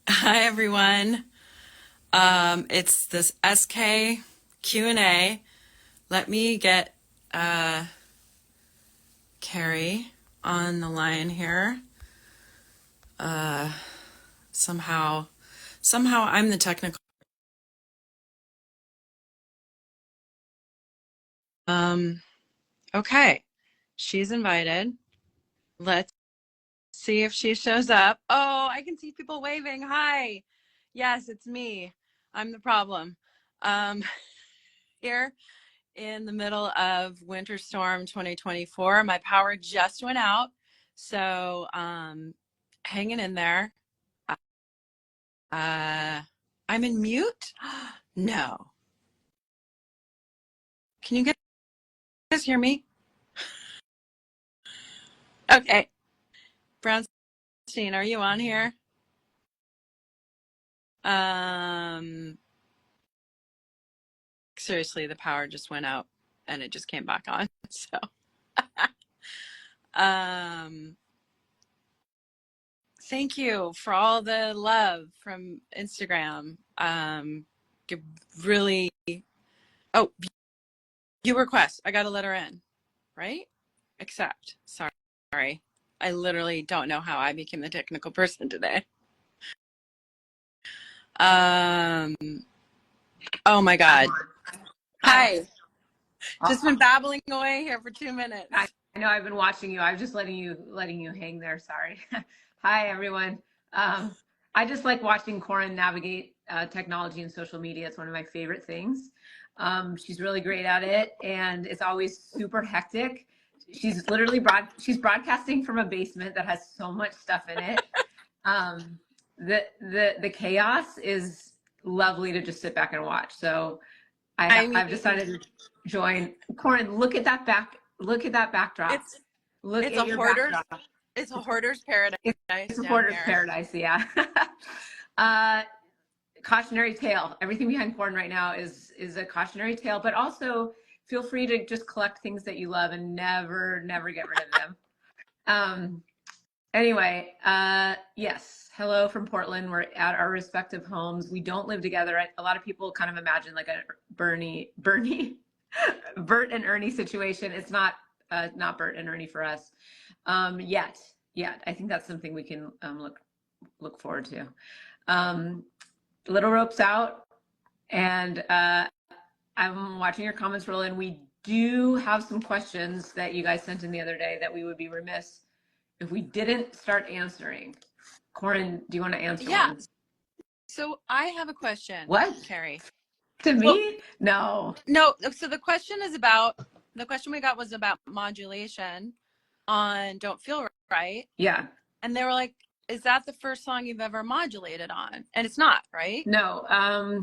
Hi, everyone. It's this SK Q&A. Let me get Carrie on the line here. Somehow, somehow I'm the technical. Um, okay, she's invited. Let's see if she shows up. Oh, I can see people waving. Hi. Yes, it's me. I'm the problem. Um, here in the middle of Winter Storm 2024. My power just went out, so hanging in there. I'm in mute? No. Can you guys hear me? Okay. Brownstein, are you on here? Seriously, the power just went out and it just came back on. So, um, thank you for all the love from Instagram. Really, oh, view request. I got to let her in, right? Accept. Sorry. I literally don't know how I became the technical person today. Um, oh my God. Hi. Just been babbling away here for 2 minutes. I know I've been watching you. I'm just letting you hang there. Sorry. Hi, everyone. I just like watching Corin navigate technology and social media. It's one of my favorite things. She's really great at it, and it's always super hectic. She's literally she's broadcasting from a basement that has so much stuff in it. The chaos is lovely to just sit back and watch. So I've decided to join. Corin, look at that backdrop. It's a hoarder's paradise. It's a hoarder's paradise, yeah. Cautionary tale. Everything behind Corin right now is a cautionary tale, but also feel free to just collect things that you love and never get rid of them. Anyway, yes. Hello from Portland. We're at our respective homes. We don't live together. A lot of people kind of imagine like a Bert and Ernie situation. It's not Bert and Ernie for us yet. I think that's something we can look forward to. Little Rope's out, and I'm watching your comments roll in. We do have some questions that you guys sent in the other day that we would be remiss if we didn't start answering. Corin, do you want to answer one? So I have a question. What? Carrie? To me? No. So the question we got was about modulation on Don't Feel Right. Yeah. And they were like, is that the first song you've ever modulated on? And it's not, right? No.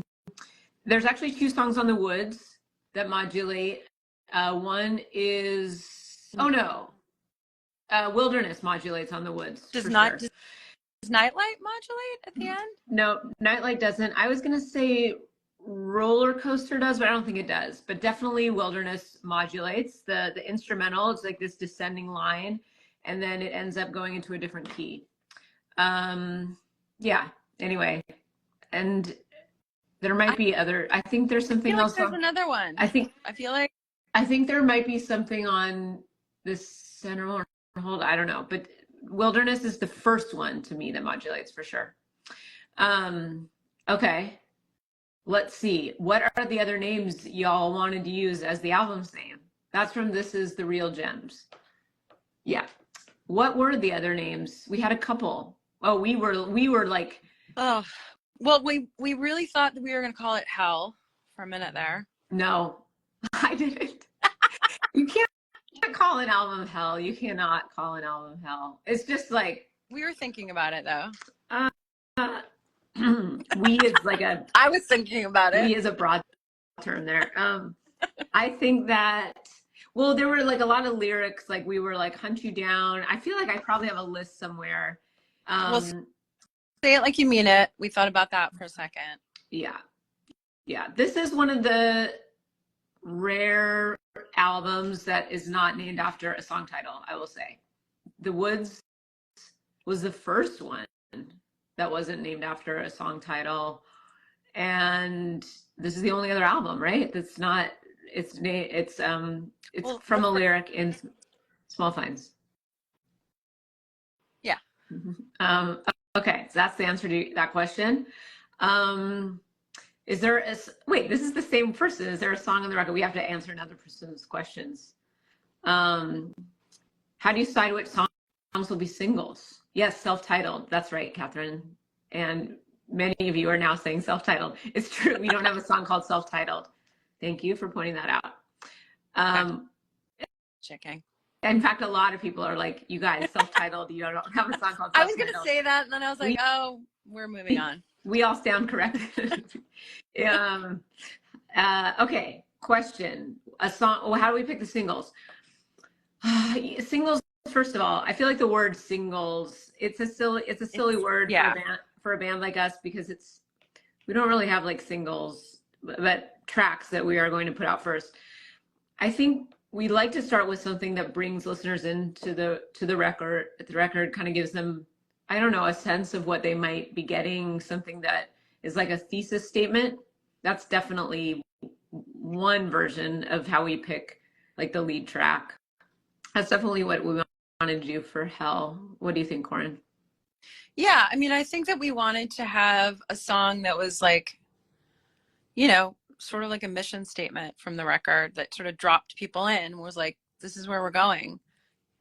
There's actually 2 songs on the Woods that modulate. One is, Wilderness modulates on the Woods. Does Nightlight modulate at the end? No, Nightlight doesn't. I was going to say Roller Coaster does, but I don't think it does. But definitely Wilderness modulates. The instrumental, it's like this descending line, and then it ends up going into a different key. Yeah, anyway. And there might be other, I think there's something else. There's another one. I think there might be something on this center hold. I don't know, but Wilderness is the first one to me that modulates for sure. Okay. Let's see. What are the other names y'all wanted to use as the album's name? That's from This Is the Real Gems. Yeah. What were the other names? We had a couple. Oh, we were like, oh, well, we really thought that we were going to call it Hell for a minute there. No, I didn't. You can't call an album Hell. You cannot call an album Hell. It's just like, we were thinking about it though. We is like a, I was thinking about it. We is a broad term there. I think that, well, there were like a lot of lyrics, like we were like Hunt You Down. I feel like I probably have a list somewhere. Well, say it like you mean it. We thought about that for a second. Yeah. This is one of the rare albums that is not named after a song title, I will say. The Woods was the first one that wasn't named after a song title. And this is the only other album, right? That's not, it's Well, from a lyric in Small Finds. yeah. Okay, so that's the answer to that question. Is there a, wait, this is the same person. Is there a song on the record? We have to answer another person's questions. How do you decide which songs will be singles? Yes, self-titled. That's right, Catherine. And many of you are now saying self-titled. It's true. We don't have a song called self-titled. Thank you for pointing that out. Checking. In fact, a lot of people are like, you guys, self-titled, you don't have a song called self-titled. I was going to say that, and then I was like, oh, we're moving on. We all stand corrected. Okay, question. A song, well, how do we pick the singles? Singles, first of all, I feel like the word singles, it's a silly word for a band like us, because we don't really have like singles, but tracks that we are going to put out first. I think we like to start with something that brings listeners into the record. The record kind of gives them, I don't know, a sense of what they might be getting, something that is like a thesis statement. That's definitely one version of how we pick like the lead track. That's definitely what we want to do for Hell. What do you think, Corin? Yeah, I mean, I think that we wanted to have a song that was like, you know, sort of like a mission statement from the record that sort of dropped people in, was like, this is where we're going.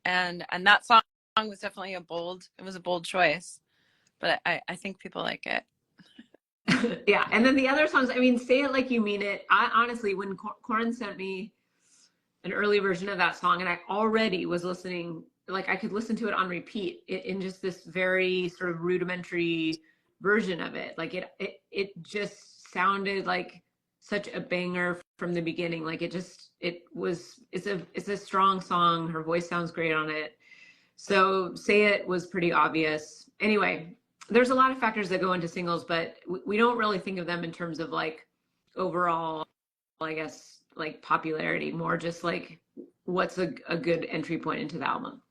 And that song was definitely a bold choice, but I think people like it. Yeah. And then the other songs, I mean, Say It Like You Mean It. I honestly, when Corin sent me an early version of that song, and I already was listening, like I could listen to it on repeat in just this very sort of rudimentary version of it. Like it just sounded like such a banger from the beginning. Like it's a strong song. Her voice sounds great on it. So Say It was pretty obvious. Anyway, there's a lot of factors that go into singles, but we don't really think of them in terms of like overall, I guess, like popularity, more just like what's a good entry point into the album.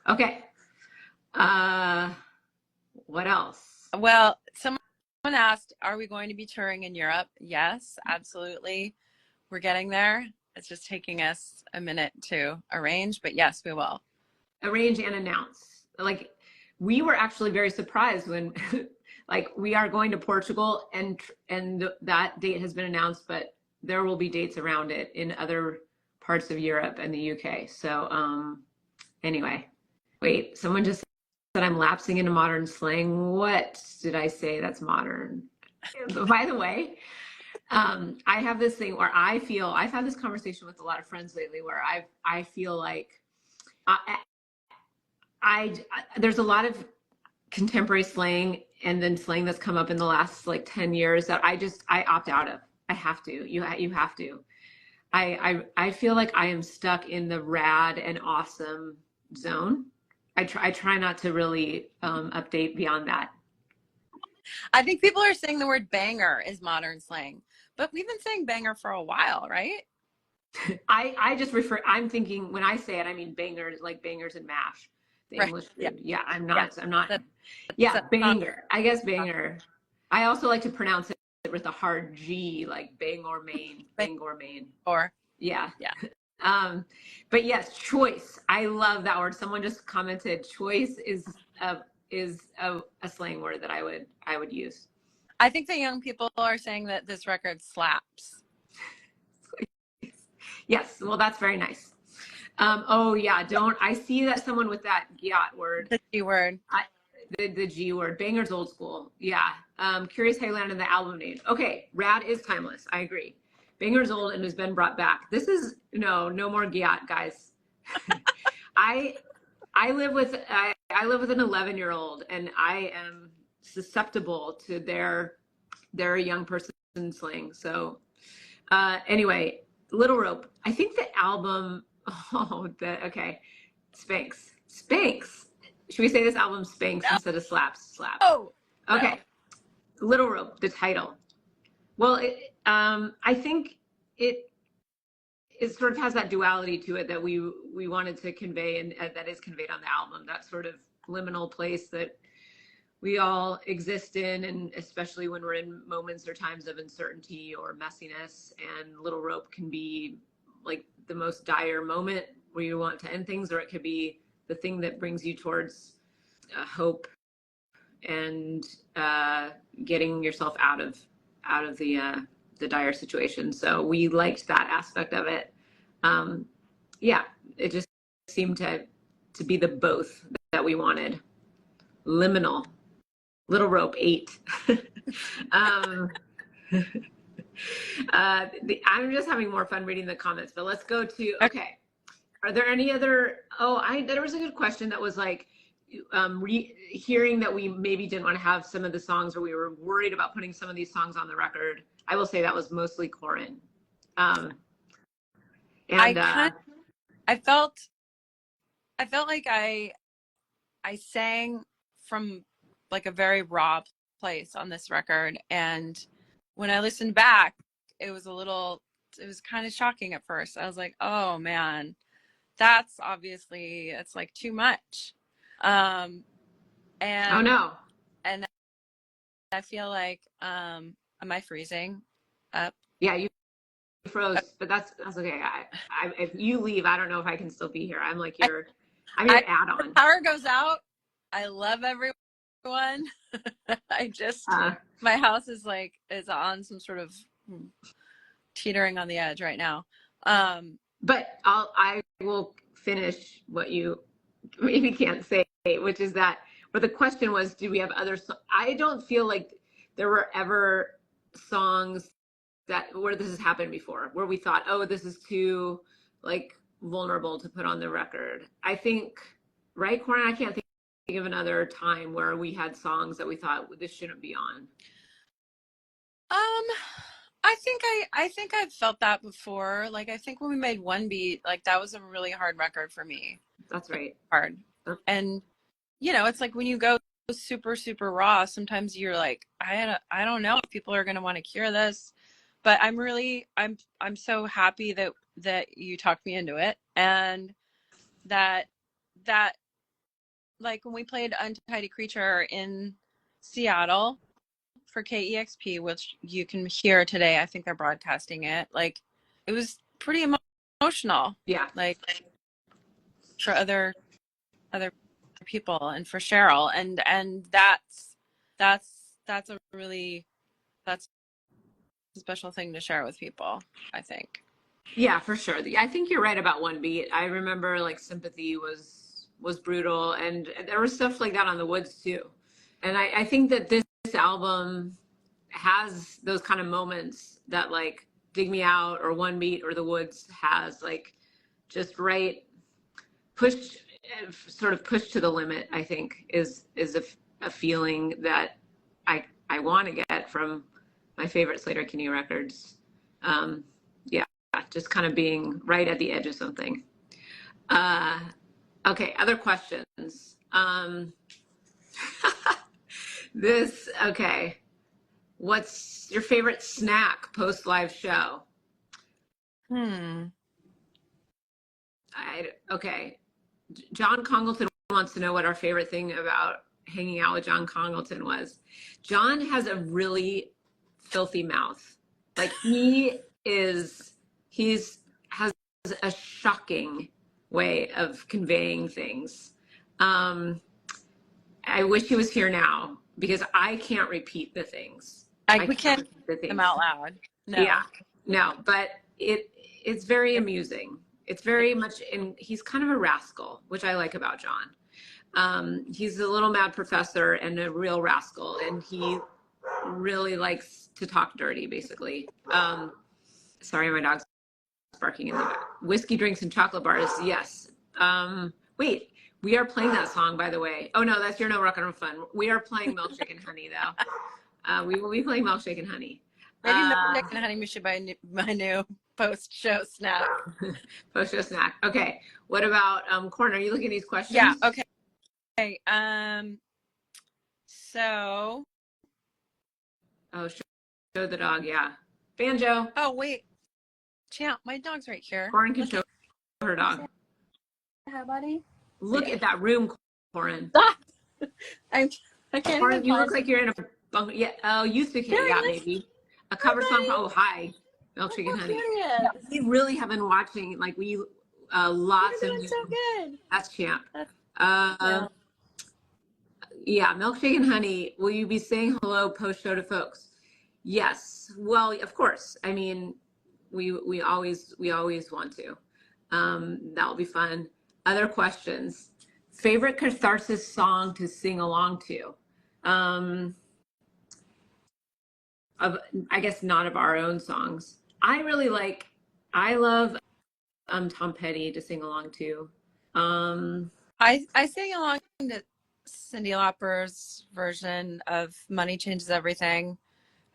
Okay. What else? Well, someone asked, are we going to be touring in Europe? Yes, absolutely. We're getting there. It's just taking us a minute to arrange, but yes, we will. Arrange and announce. Like, we were actually very surprised when like we are going to Portugal, and that date has been announced, but there will be dates around it in other parts of Europe and the UK. So anyway, wait, someone just said I'm lapsing into modern slang. What did I say that's modern? By the way, I have this thing where I've had this conversation with a lot of friends lately where I feel like there's a lot of contemporary slang and then slang that's come up in the last like 10 years that I opt out of. I have to. You have to. I feel like I am stuck in the rad and awesome zone. I try not to really update beyond that. I think people are saying the word banger is modern slang, but we've been saying banger for a while, right? I just I'm thinking, when I say it, I mean bangers, like bangers and mash, the right. English food. Yeah, I'm not. Banger. I guess banger. I also like to pronounce it with a hard G, like Bangor, Maine. Bangor, Maine. Or yeah. But yes, choice. I love that word. Someone just commented, choice is a slang word that I would use. I think the young people are saying that this record slaps. Yes, well, that's very nice. Oh yeah, I see that someone with that gyat word. The G word. The G word. Banger's old school. Yeah. Curious how you landed the album name. Okay, rad is timeless. I agree. Banger's old and has been brought back. This is no more gyat, guys. I live with an 11-year-old, and I am susceptible to their young person slang. So anyway, Little Rope. I think the album. Okay, Spanx. Should we say this album Spanx instead of Slaps? Oh. Okay. No. Little Rope, the title. Well, I think it sort of has that duality to it that we wanted to convey, and that is conveyed on the album. That sort of liminal place that we all exist in, and especially when we're in moments or times of uncertainty or messiness. And Little Rope can be like the most dire moment where you want to end things, or it could be the thing that brings you towards hope and getting yourself out of the dire situation. So we liked that aspect of it. Yeah, it just seemed to be the both that we wanted. Liminal. Little Rope 8. I'm just having more fun reading the comments, but let's go to, okay. Are there any other, there was a good question that was like, hearing that we maybe didn't want to have some of the songs, or we were worried about putting some of these songs on the record. I will say that was mostly Corin. I felt like I sang from like a very raw place on this record, and when I listened back, it was kind of shocking at first. I was like, oh man, that's obviously, it's like too much. And oh no. And I feel like, am I freezing up? Yeah, you froze, but that's okay. If you leave, I don't know if I can still be here. I'm like your add-on. Power goes out. I love everyone. I just my house is on some sort of teetering on the edge right now. But I will finish what you maybe can't say, which is that, but the question was, do we have other I don't feel like there were ever songs where this has happened before, where we thought, oh, this is too like vulnerable to put on the record. I think, right, Corin? I can't think of another time where we had songs that we thought this shouldn't be on. I think I've felt that before. Like, I think when we made One Beat, like that was a really hard record for me. That's right. Hard. And it's like when you go super, super raw, sometimes you're like, I don't know if people are going to want to hear this, but I'm so happy that you talked me into it. And that like when we played Untidy Creature in Seattle for KEXP, which you can hear today, I think they're broadcasting it. Like, it was pretty emotional. Yeah. Like for other people and for Cheryl, and that's a really, that's a special thing to share with people, I think. Yeah, for sure. I think you're right about One Beat. I remember like Sympathy was brutal, and there was stuff like that on The Woods too. And I think that this album has those kind of moments that like Dig Me Out or One Beat or The Woods has, like just sort of pushed to the limit, I think is a feeling that I want to get from my favorite Sleater-Kinney records. Yeah, just kind of being right at the edge of something. Okay, other questions. Okay. What's your favorite snack post live show? Okay. John Congleton wants to know what our favorite thing about hanging out with John Congleton was. John has a really filthy mouth. Like he has a shocking way of conveying things. I wish he was here now because I can't repeat the things. We can't repeat them out loud. No. Yeah, no, but it's very amusing. It's very much he's kind of a rascal, which I like about John. He's a little mad professor and a real rascal, and he really likes to talk dirty, basically. Sorry, my dog's barking in the back. Whiskey drinks and chocolate bars, yes. Wait, we are playing that song, by the way. Oh no, that's Your No Rock and Roll Fun. We are playing Milkshake and Honey, though. We will be playing Milkshake and Honey. Maybe Milkshake and Honey, we should buy my new post-show snack. Post-show snack. Okay. What about Corin? Are you looking at these questions? Yeah. Okay. Okay. So. Oh, show the dog. Yeah. Banjo. Oh wait. Champ, my dog's right here. Corin can show her dog. Hi, buddy. Look at that room, Corin. I can't Corin, even you look find like you're in a bunker. Yeah. Oh, youth There decay. he Yeah, is. maybe a Hi, cover song. buddy. Oh, hi, Look Milkshake how and cute Honey. he Yeah, is. we really have been watching. Like we, You're lots of doing new. so good. That's champ. That's Uh, cute. yeah, Milkshake and Honey. Will you be saying hello post show to folks? Yes. Well, of course. I mean, we always want to. That'll be fun. Other questions? Favorite catharsis song to sing along to? Um, of I guess not of our own songs. I love Tom Petty to sing along to. Um, I sing along to Cyndi Lauper's version of Money Changes Everything.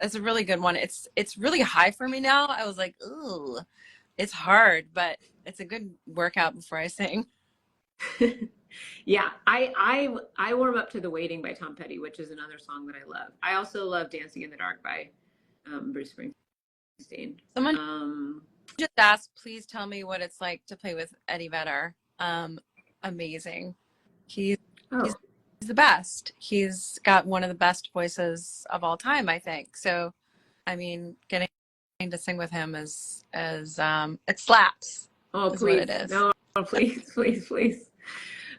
It's a really good one. It's really high for me now. I was like, ooh, it's hard, but it's a good workout before I sing. yeah, I warm up to The Waiting by Tom Petty, which is another song that I love. I also love Dancing in the Dark by Bruce Springsteen. Someone Um, just asked, please tell me what it's like to play with Eddie Vedder. Amazing. He's oh, he's the best. He's got one of the best voices of all time, I think. So, I mean, getting to sing with him is it slaps. oh, Is what please, it is. no, please, please, please.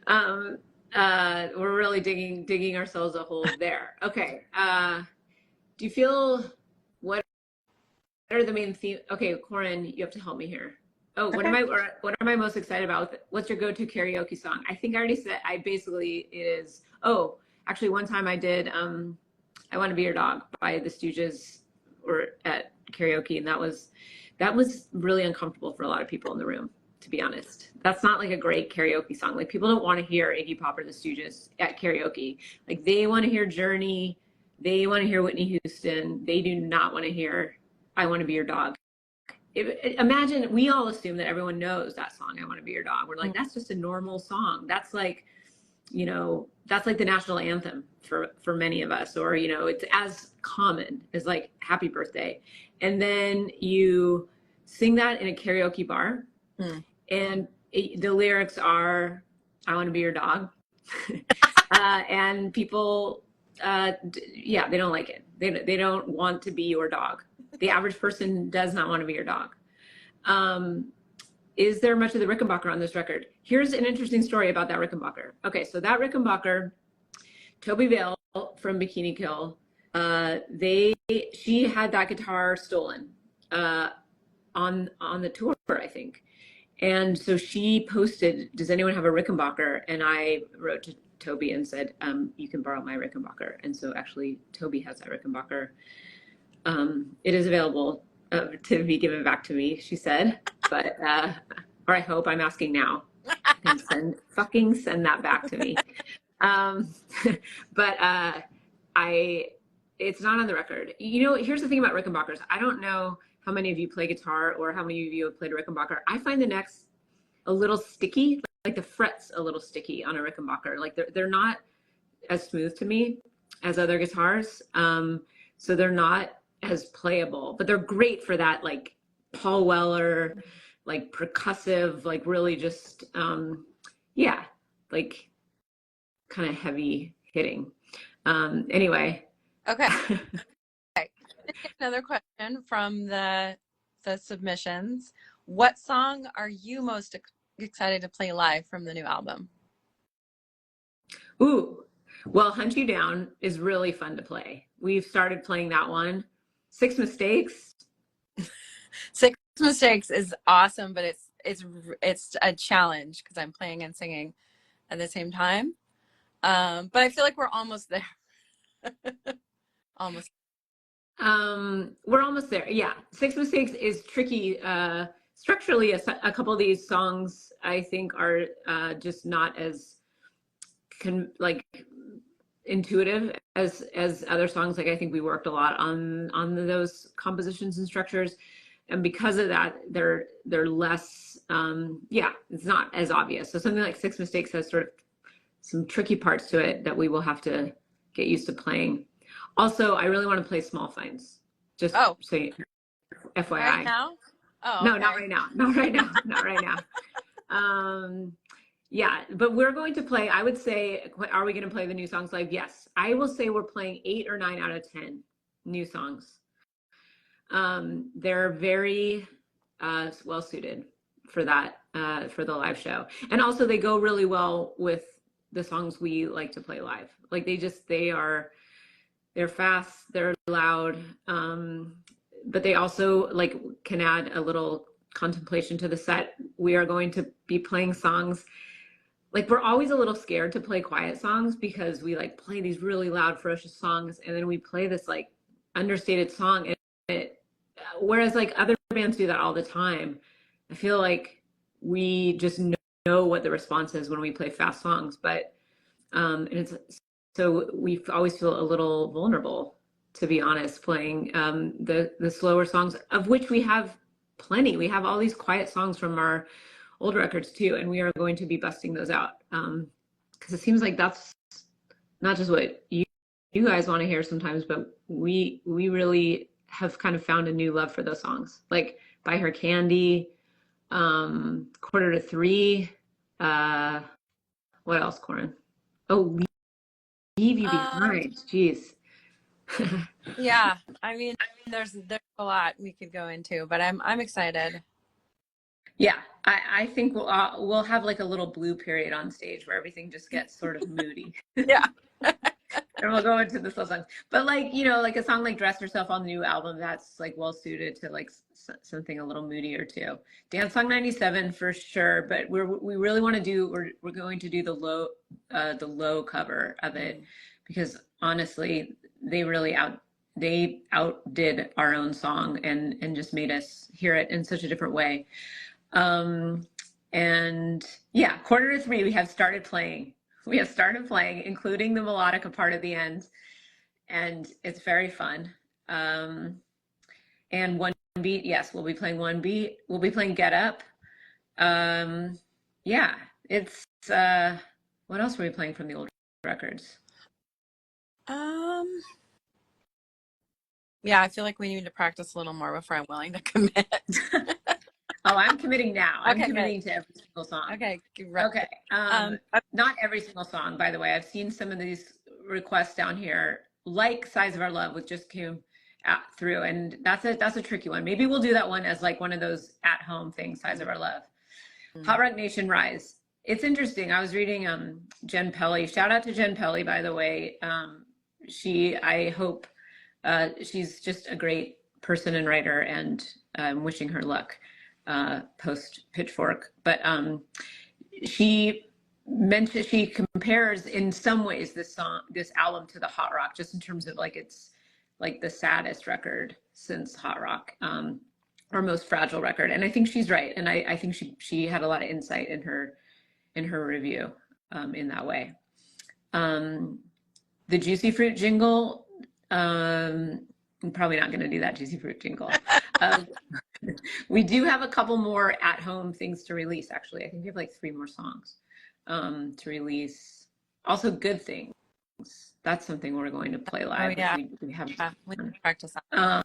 Um, we're really digging ourselves a hole there. Okay. Do you feel what are the main theme? Okay, Corin, you have to help me here. Oh, Okay. what am I most excited about? What's your go-to karaoke song? I think I already said I basically is. Oh, actually, one time I did "I Want to Be Your Dog" by the Stooges or at karaoke, and that was really uncomfortable for a lot of people in the room. To be honest, that's not like a great karaoke song. Like people don't want to hear Iggy Pop or the Stooges at karaoke. Like they want to hear Journey, they want to hear Whitney Houston. They do not want to hear "I Want to Be Your Dog." Imagine we all assume that everyone knows that song, "I Want to Be Your Dog." We're like, that's just a normal song. That's like, that's like the national anthem for many of us, or it's as common as like "Happy Birthday," and then you sing that in a karaoke bar, and the lyrics are "I want to be your dog," and people, yeah, they don't like it. They don't want to be your dog. The average person does not want to be your dog. Is there much of the Rickenbacker on this record? Here's an interesting story about that Rickenbacker. Okay, so that Rickenbacker, Toby Vale from Bikini Kill, she had that guitar stolen on the tour, I think. And so she posted, "Does anyone have a Rickenbacker?" And I wrote to Toby and said, "You can borrow my Rickenbacker." And so actually Toby has that Rickenbacker. It is available to be given back to me, she said, but or I hope. I'm asking now. Fucking send that back to me. But it's not on the record. Here's the thing about Rickenbackers. I don't know how many of you play guitar or how many of you have played a Rickenbacker. I find the necks a little sticky, like the frets a little sticky on a Rickenbacker. Like they're not as smooth to me as other guitars. So they're not as playable, but they're great for that, like Paul Weller, like percussive, like really just, yeah, like kind of heavy hitting. Anyway. Okay. Okay. Another question from the submissions. What song are you most excited to play live from the new album? Ooh, well, "Hunt You Down" is really fun to play. We've started playing that one. "Six Mistakes." Six Mistakes is awesome, but it's a challenge because I'm playing and singing at the same time. But I feel like we're almost there. Almost. We're almost there. Yeah, "Six Mistakes" is tricky. Structurally, a couple of these songs I think are just not as like intuitive as other songs. Like I think we worked a lot on those compositions and structures, and because of that, they're less. Yeah, it's not as obvious. So something like "Six Mistakes" has sort of some tricky parts to it that we will have to get used to playing. Also, I really want to play "Small Finds." Just say FYI. Right now? Oh, no, okay. not right now. Not right now. Not right now. Yeah, but we're going to play, I would say, are we going to play the new songs live? Yes. I will say we're playing 8 or 9 out of 10 new songs. They're very well suited for that, for the live show. And also they go really well with the songs we like to play live. Like they're fast, they're loud, but they also like can add a little contemplation to the set. We are going to be playing songs. Like we're always a little scared to play quiet songs because we like play these really loud, ferocious songs, and then we play this like understated song. And whereas like other bands do that all the time, I feel like we just know what the response is when we play fast songs. But and it's so we always feel a little vulnerable, to be honest, playing the slower songs, of which we have plenty. We have all these quiet songs from our old records too, and we are going to be busting those out because it seems like that's not just what you guys want to hear sometimes, but we really have kind of found a new love for those songs, like Buy Her Candy, Quarter to Three, what else, Corin? Oh, Leave You Behind. Jeez. Yeah, I mean, there's a lot we could go into, but I'm excited. Yeah, I think we'll have like a little blue period on stage where everything just gets sort of moody. Yeah. And we'll go into the slow songs. But like, you know, like a song like Dress Yourself on the new album, that's like well suited to like something a little moodier too. Dance Song 97 for sure, but we really want to do, we're going to do the low cover of it because honestly, they outdid our own song and just made us hear it in such a different way. And yeah, Quarter to Three, we have started playing, including the melodica part at the end, and it's very fun. And One Beat, yes, we'll be playing One Beat. We'll be playing Get Up. Yeah, it's what else were we playing from the old records? Yeah, I feel like we need to practice a little more before I'm willing to commit. Oh, I'm committing now. Okay, I'm committing to every single song. Okay. Okay. Not every single song, by the way. I've seen some of these requests down here, like Size of Our Love, which just came through, and that's a tricky one. Maybe we'll do that one as like one of those at-home things, Size of Our Love. Hot Rock Nation, Rise. It's interesting. I was reading Jen Pelly. Shout out to Jen Pelly, by the way. I hope she's just a great person and writer, and I'm wishing her luck post Pitchfork. But she compares in some ways this album to the Hot Rock, just in terms of like it's like the saddest record since Hot Rock, or most fragile record. And I think she's right. And I think she had a lot of insight in her review in that way. The Juicy Fruit jingle, I'm probably not going to do that Juicy Fruit jingle. We do have a couple more at-home things to release, actually. I think we have like 3 more songs to release. Also, Good Things. That's something we're going to play live. Oh, yeah. We have we can practice that. I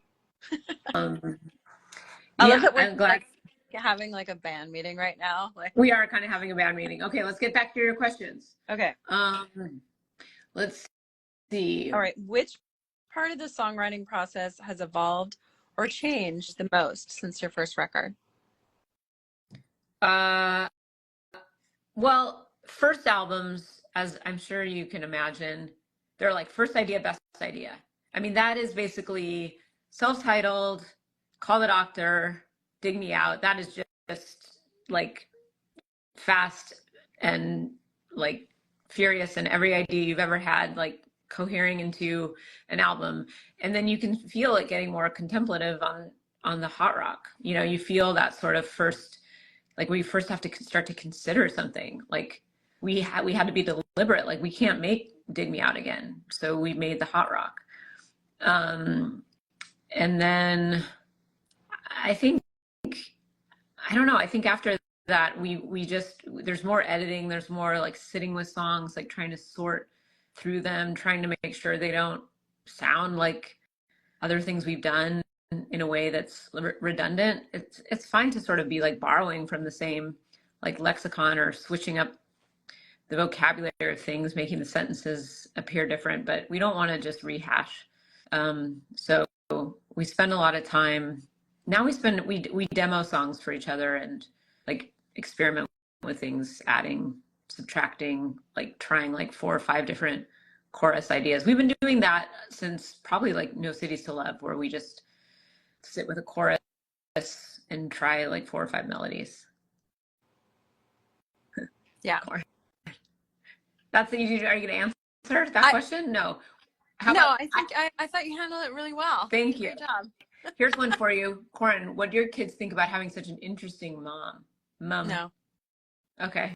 love that I'm glad. Having like a band meeting right now. Like we are kind of having a band meeting. Okay, let's get back to your questions. Okay. Let's see. All right. Which part of the songwriting process has evolved or changed the most since your first record? Well, first albums, as I'm sure you can imagine, they're like first idea, best idea. I mean, that is basically self-titled, Call the Doctor, Dig Me Out. That is just like fast and like furious, and every idea you've ever had, like cohering into an album. And then you can feel it getting more contemplative on the Hot Rock. You know, you feel that sort of first, like we first have to start to consider something. Like we had to be deliberate. Like we can't make Dig Me Out again, so we made the Hot Rock. And then I think, I don't know, I think after that we just, there's more editing, there's more like sitting with songs, like trying to sort through them, trying to make sure they don't sound like other things we've done in a way that's redundant. It's fine to sort of be like borrowing from the same like lexicon or switching up the vocabulary of things, making the sentences appear different, but we don't want to just rehash. So we spend a lot of time. Now we demo songs for each other and like experiment with things, adding, subtracting, like trying like 4 or 5 different chorus ideas. We've been doing that since probably like No Cities to Love, where we just sit with a chorus and try like 4 or 5 melodies. Yeah. That's the easy. Are you going to answer that question? No. I thought you handled it really well. Thank you. Great job. Here's one for you, Corin. What do your kids think about having such an interesting mom? No. Okay.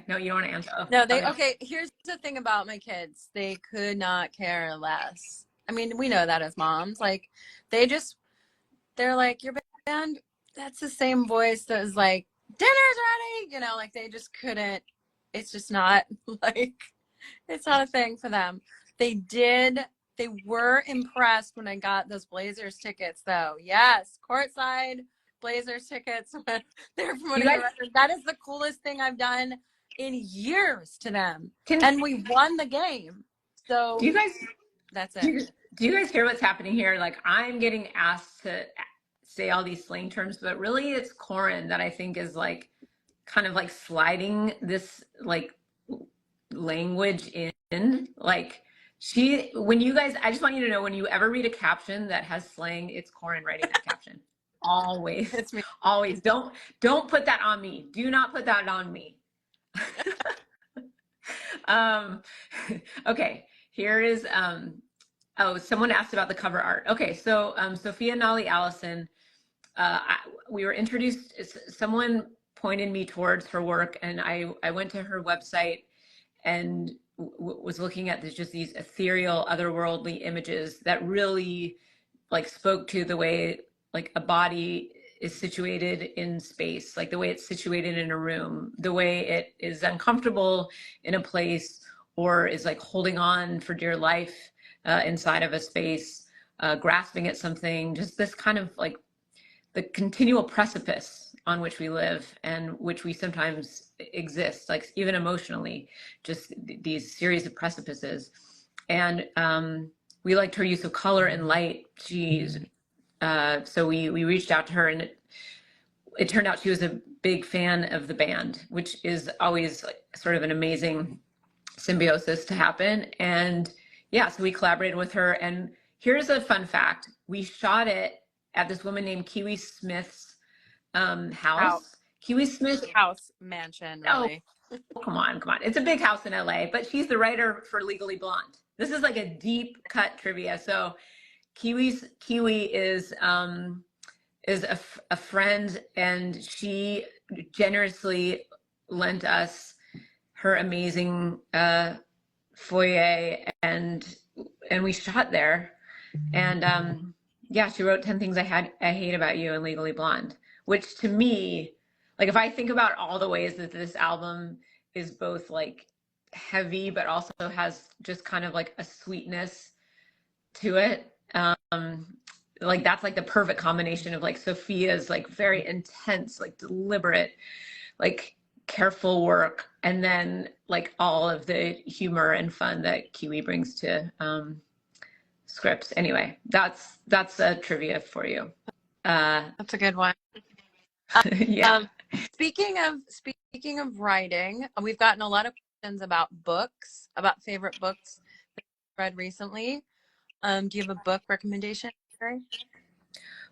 No, you don't want to answer. Oh, no, okay. Here's the thing about my kids. They could not care less. I mean, we know that as moms. Like, they're like, your band, that's the same voice that was like, dinner's ready. You know, like they just couldn't. It's just not like, it's not a thing for them. They were impressed when I got those Blazers tickets, though. Yes, courtside Blazers tickets. They're promoting the record. That is the coolest thing I've done in years to them. And we won the game. So do you guys? That's it. Do you guys hear what's happening here? Like, I'm getting asked to say all these slang terms, but really it's Corin that I think is like kind of like sliding this like language in. Like, when you guys, I just want you to know, when you ever read a caption that has slang, it's Corin writing that caption. Always. It's me. Always. Don't put that on me. Do not put that on me. Okay, here is, someone asked about the cover art. Okay, so Sophia Nolly Allison, we were introduced, someone pointed me towards her work, and I went to her website and was looking at just these ethereal, otherworldly images that really like spoke to the way like a body is situated in space, like the way it's situated in a room, the way it is uncomfortable in a place or is like holding on for dear life inside of a space, grasping at something, just this kind of like the continual precipice on which we live and which we sometimes exist, like even emotionally, just these series of precipices. And we liked her use of color and light. So we reached out to her, and it turned out she was a big fan of the band, which is always like sort of an amazing symbiosis to happen. And yeah, so we collaborated with her. And here's a fun fact. We shot it at this woman named Kiwi Smith's house. Kiwi Smith house mansion, really. Oh, come on. It's a big house in LA, but she's the writer for Legally Blonde. This is like a deep cut trivia. So Kiwi is a friend, and she generously lent us her amazing foyer, and we shot there. And yeah, she wrote 10 Things I Hate About You and Legally Blonde, which to me, like if I think about all the ways that this album is both like heavy, but also has just kind of like a sweetness to it. Like that's like the perfect combination of like Sophia's like very intense, like deliberate, like careful work, and then like all of the humor and fun that Kiwi brings to scripts. Anyway, that's a trivia for you. That's a good one. Yeah. Speaking of writing, we've gotten a lot of questions about books, about favorite books that you've read recently. Do you have a book recommendation, Carrie?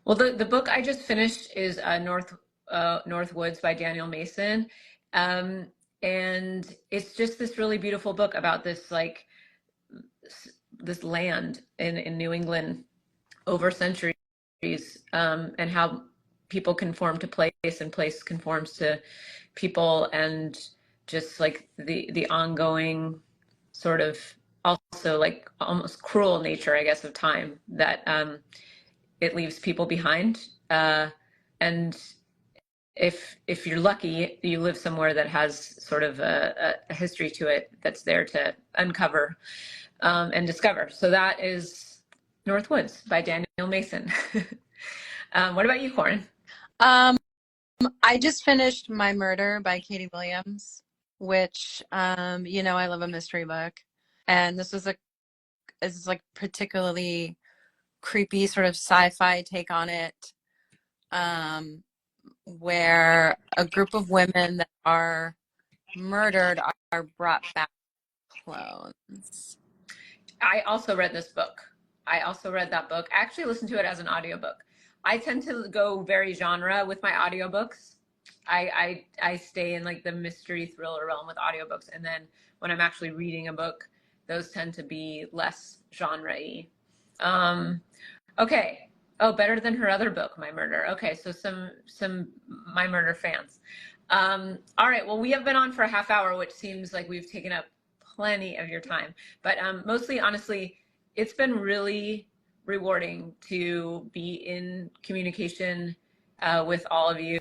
Well, the book I just finished is North Woods by Daniel Mason. And it's just this really beautiful book about this like this land in New England over centuries, and how people conform to place and place conforms to people, and just like the ongoing sort of also like almost cruel nature, I guess, of time that it leaves people behind. And if you're lucky, you live somewhere that has sort of a history to it that's there to uncover and discover. So that is North Woods by Daniel Mason. What about you, Corin? I just finished My Murder by Katie Williams, which I love a mystery book. And this is like particularly creepy sort of sci-fi take on it, where a group of women that are murdered are brought back clones. I also read this book. I also read that book. I actually listened to it as an audiobook. I tend to go very genre with my audiobooks. I stay in like the mystery thriller realm with audiobooks. And then when I'm actually reading a book, those tend to be less genre-y. Okay. Oh, better than her other book, My Murder. Okay, so some My Murder fans. All right, well, we have been on for a half hour, which seems like we've taken up plenty of your time. But mostly, honestly, it's been really rewarding to be in communication with all of you,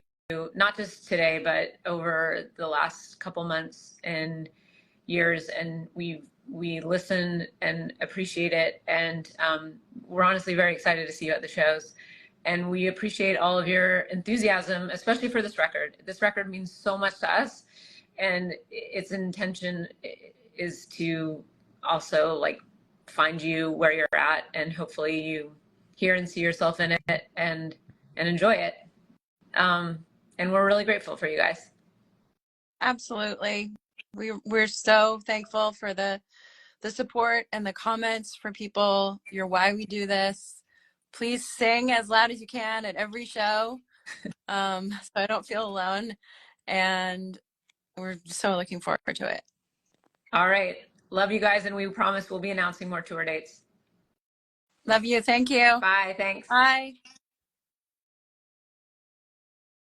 not just today, but over the last couple months and years. And we listen and appreciate it. And we're honestly very excited to see you at the shows. And we appreciate all of your enthusiasm, especially for this record. This record means so much to us. And its intention is to also like find you where you're at, and hopefully you hear and see yourself in it and enjoy it. And we're really grateful for you guys. Absolutely. We're so thankful for the support and the comments from people. You're why we do this. Please sing as loud as you can at every show, so I don't feel alone. And we're so looking forward to it. All right. Love you guys, and we promise we'll be announcing more tour dates. Love you. Thank you. Bye. Thanks. Bye.